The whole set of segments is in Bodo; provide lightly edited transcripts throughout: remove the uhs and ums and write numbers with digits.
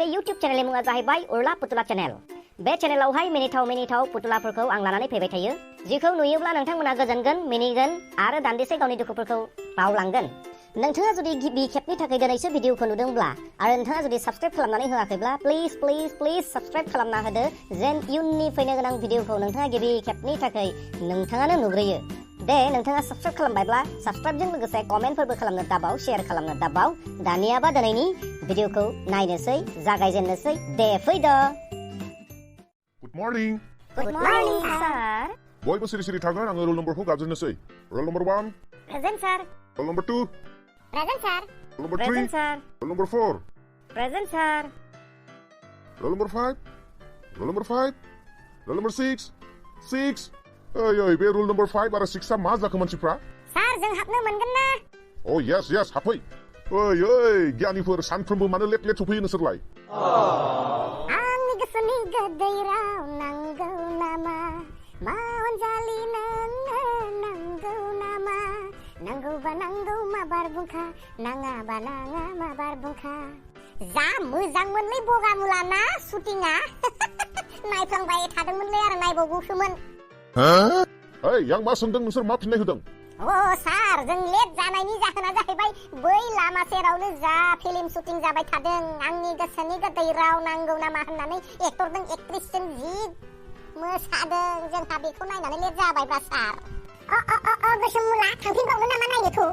मोनसे इउटुब चेनेलनि मुङा जाहैबाय उर्ला पुतला चेनेल। बे चेनेलावहाय मिनिथाव पुतलाफोरखौ आं लानानै फैबाय थायो, जिखौ नुयोब्ला नोंथांमोना गोजोनगोन, मिनिगोन आरो दान्दिसे गावनि दुखुफोरखौ बावलांगोन। नोंथाङा जुदि गिबि खेबनि थाखाय दिनैसो भिडिअखौ नुदोंब्ला आरो नोंथाङा जुदि साबस्क्राइब खालामनानै होआखैब्ला प्लिज साबस्क्राइब खालामना होदो, जेन इयुननि फैनो गोनां भिडिअखौ नोंथाङा गिबि खेबनि थाखाय नोंथाङानो नुग्रोयो। दे नोंथाङा साबस्क्राइब खालामबायब्ला साबस्क्राइबजों लोगोसे कमेन्टफोरबो खालामनो दाबाव, शेयार खालामनो दाबाव। दानियाबा दिनैनि भिडिअखौ नायनोसै, जागायजेननोसै। दे फैदो। Good morning. Good morning, sir. बयबो सिरि थागोन, आङो रोल नम्बरखौ गाबज्रिनोसै। Roll number 1, Present, sir. Roll number 2, Present, sir. Roll number 3, Present, sir. Roll number 4, Present, sir. Roll number 5, roll number 5, roll number 6, 6। ओइ बे रोल नम्बर 5 आरो 6 आ मा जाखो मानसिफ्रा? सार, जों हाबनो मोनगोन ना? Oh yes, हाबफै। ओइ गियानिफोर, सानफ्रोमबो मानो लेट सफैयो नोंसोरलाय? आंनि गोसोनि गोदै राव नांगौ नामा? मा अनजालि नोंनो नांगौ नामा? नांगौबा नांगौ मा बारबुंखा, नाङाबा नाङा मा बारबुंखा। जा मोजांमोनलै बगामुला ना शुटिंआ। नायफ्लांबाय थादोंमोनलै आरो नायबावगौसोमोन। ओइ आं मा सोंदों, नोंसोर मा फिननाय होदों? सार, जों लेट जानायनि जाहोना जाहैबाय बै लामा सेरावनो जा फिल्म शुटिं जाबाय थादों, आंनि गोसोनि गोदै राव नांगौ नामा होननानै एक्टरजों एक्ट्रेसजों जि मोसादों, जोंहा बेखौ नायनानै लेट जाबायब्रा सार। गोसोम मुला, थांफिनबावनो नामा नायनोखौ?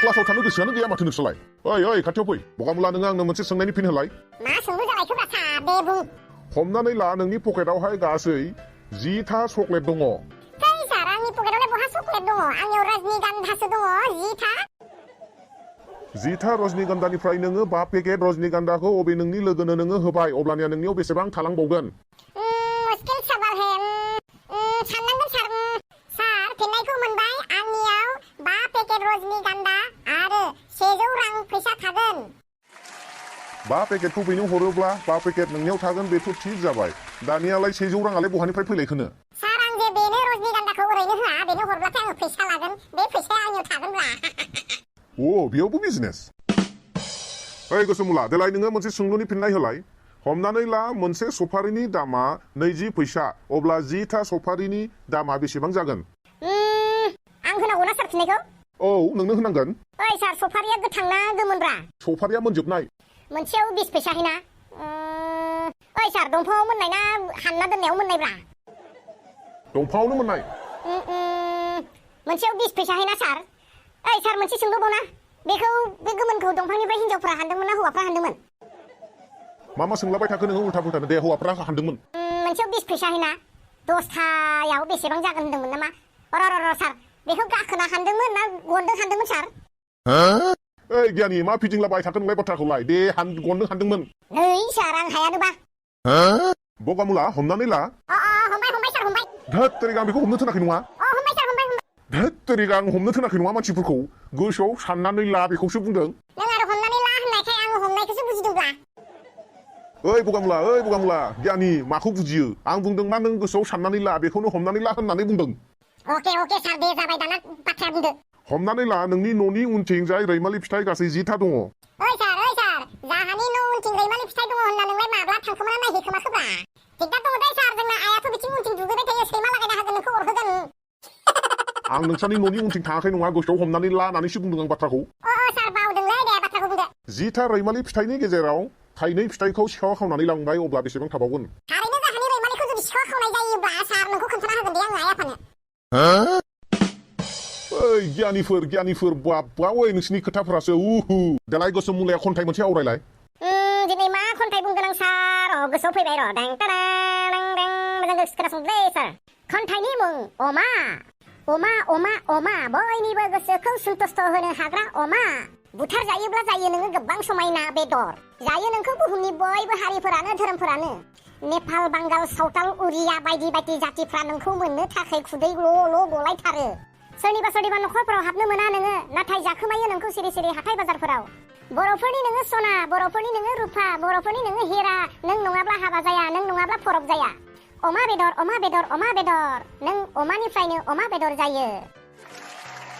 क्लासाव थानो गोसोआनो गैया माथो नोंसोरलाय? ओइ खाथियाव फै। बगामुला, नोङो आंनो मोनसे सोंनायनि फिन होलाय। मा सोंनो जालायखोब्रा सार, दे बुं। हमनानै ला नोंनि पकेटावहाय गासै 10था चकलेट दङ। सार, आंनि पकेटावलाय बहा चकलेट दङ? आंनियाव रजनीगन्धासो दङ 10था। 10था रजनीगन्धानिफ्राय नोङो 5 पेकेट रजनीगन्धाखौ अबे नोंनि लोगोनो नोङो होबाय, अब्लानिया नोंनियाव बेसेबां थालांबावगोन? मुश्किल सवाल है। साननांगोन सार। सार, फिननायखौ मोनबाय। आंनियाव 5 पेकेट रजनीगन्धा आरो 100 रां फैसा थागोन। 5 पेकेटखौ बेनो हरोब्ला 5 पेकेट नोंनियाव थागोन, बेथ' थिग जाबाय। दानियालाय 100 राङालाय बहानिफ्राय फैलायखोनो? सार, आं जे बेनो रजनीगन्धाखौ ओरैनो होआ, बेनो हरब्लाथाय आङो फैसा लागोन, बे फैसाया आंनियाव थागोनब्रा। बेयावबो बिजनेस। ओइ गोसोमुला, देलाय नोङो मोनसे सोंलुनि फिननाय होलाय। हमनानै ला मोनसे सफारिनि दामा 20 फैसा, अब्ला 10था सफारिनि दामा बेसेबां जागोन? आं होनांगौ ना सार फिननायखौ? नोंनो होनांगोन। ओइ सार, सफारिया गोथां ना गोमोनब्रा? सफारिया मोनजोबनाय। मोनसेयाव 20 फैसा हैना? ओइ सार, दंफाङाव मोननाय ना हानना दोननायाव मोननायब्रा? दंफाङावनो मोननाय। मोनसेयाव 20 फैसा हैना सार? ओइ सार, मोनसे सोंलुबावना, बे गोमोनखौ दंफांनिफ्राय हिनजावफ्रा हानदोंमोन ना हौवाफ्रा हानदोंमोन? मा सोंलाबाय थाखो नोङो उल्था पुल्था? दे, हौवाफ्रा हानदोंमोन। मोनसेयाव 20 फैसा हैना 10थायाव बेसेबां जागोन होनदोंमोन नामा? सार, बेखौ गाखोना हानदोंमोन ना गनदों हानदोंमोन सार? ओइ गियानि, मा फिदिंलाबाय थाखो नोंलाय बाथ्राखौलाय? दे, गनदों हानदोंमोन। नै सार, आं हायानोबा। बगामुला, हमनानै ला। हमबाय सार, हमबाय। धोत तेरिगा, आं बेखौ हमनो थोनाखै नङा। हमबाय सार, हमबाय। धोत तेरिगा, आं हमनो थोनाखै नङा मानसिफोरखौ। गोसोआव साननानै ला बेखौसो बुंदों। नों आरो हमनानै ला होननायखाय आङो हमनायखौसो बुजिदोंब्ला। ओइ बगामुला, गियानि, माखौ बुजियो? आं बुंदों मा नों गोसोआव साननानै ला, बेखौनो हमनानै ला होननानै बुंदों। अके सार, दे जाबाय, दाना बाथ्राया बुंदो। हमनानै ला नोंनि न'नि उनथिंजाय रैमालि फिथाइ गासै 10था दङ। ओइ सार, जाहानि न' उनथिं रैमालि फिथाइ दङ होनना नोंलाय माब्ला थांखोमाना नायहैखोमाखोब्रा? दिगदार दङ दे सार, जोंना आइयाथ' बिथिं उनथिं दुगैबाय थायो, सैमा लागायना होगोन, नोंखौ अरहोगोन। आं नोंसानि न'नि उनथिं थाङाखै नङा, गोसोआव हमनानै ला होननानैसो बुंदों आं बाथ्राखौ। सार, बावदोंलै, दे बाथ्राखौ बुंदो। 10था रैमालि फिथाइनि गेजेराव थाइनै फिथाइखौ सिखावा खावनानै लांबाय, अब्ला बेसेबां थाबावगोन? थारैनो जाहानि रैमालिखौ जुदि सिखावा खावनाय जायोब्ला सार, नोंखौ खोन्थाना होगोन दे आङो आइ आफानो। ओइ गियानिफोर, बाबा ओइ नोंसिनि खोथाफोरासो देलाय गोसोम मुलाया खन्थाइ मोनसे आवरायलाय। दिनै मा खन्थाइ बुंगोन आं सार? गोसोआव फैबाय र'। मोजां गोसो खोनासंदोलै सार। खन्थाइनि मुं अमा। अमा, बयनिबो गोसोखौ सन्थुष्ट होनो हाग्रा अमा। बुथार जायोब्ला जायो नोङो गोबां समायना बेदर। जायो नोंखौ बुहुमनि बयबो हारिफोरानो, धोरोमफोरानो। नेपाल, बांगाल, सावताल, उरिया बायदि जातिफ्रा नोंखौ मोननो थाखाय खुदै ल' गलायथारो। सोरनिबा न'खरफोराव हाबनो मोना नोङो, नाथाय जाखोमायो नोंखौ सिरि हाथाय बाजारफोराव। बर'फोरनि नोङो सना, बर'फोरनि नोङो रुफा, बर'फोरनि नोङो हिरा, नों नङाब्ला हाबा जाया, नों नङाब्ला फरब जाया। अमा बेदर, नों अमानिफ्रायनो अमा बेदर जायो।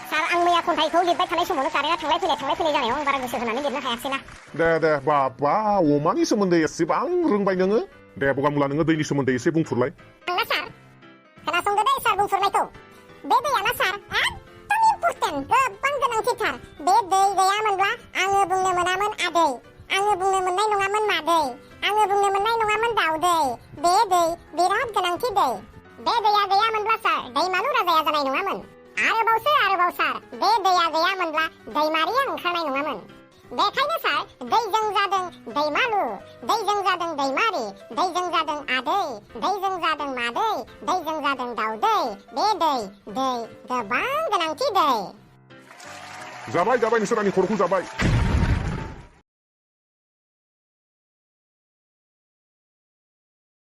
सार आं मैया खन्थाइखौ लिरबाय थानाय समावनो कारेन्टआ थांलाय फैलाय जानायाव आं बारा गोसो होनानै लिरनो हायासैना दे बाबा अमानि सोमोन्दै एसेबां रोंबाय नोङो दे बगामुला नोङो दैनि सोमोन्दै एसे बुंफुरलाय आंना सार खोनासंदो दे सार बुंफुरनायखौ बे दैयाना सार एकदम इम्पर्टेन्ट गोबां गोनांथिथार बे दै गैयामोनब्ला आङो बुंनो मोनामोन आदै आङो बुंनो मोननाय नङामोन मादै आङो बुंनो मोननाय नङामोन दाउदै बे दै बिराद गोनांथि दै बे दैया गैयामोनब्ला सार दैमालु राजाया जानाय नङामोन आरोबाव सार बे दैया गैयामोनब्ला दैमारिया ओंखारनाय नङामोन बेखायनो सार दैजों जादों दैमालु दैजों जादों दैमारि दैजों जादों आदै दैजों जादों मादै दैजों जादों दाउदै बे दै गोबां गोनांथि दै जाबाय नोंसोर आंनि खर'खौ जाबाय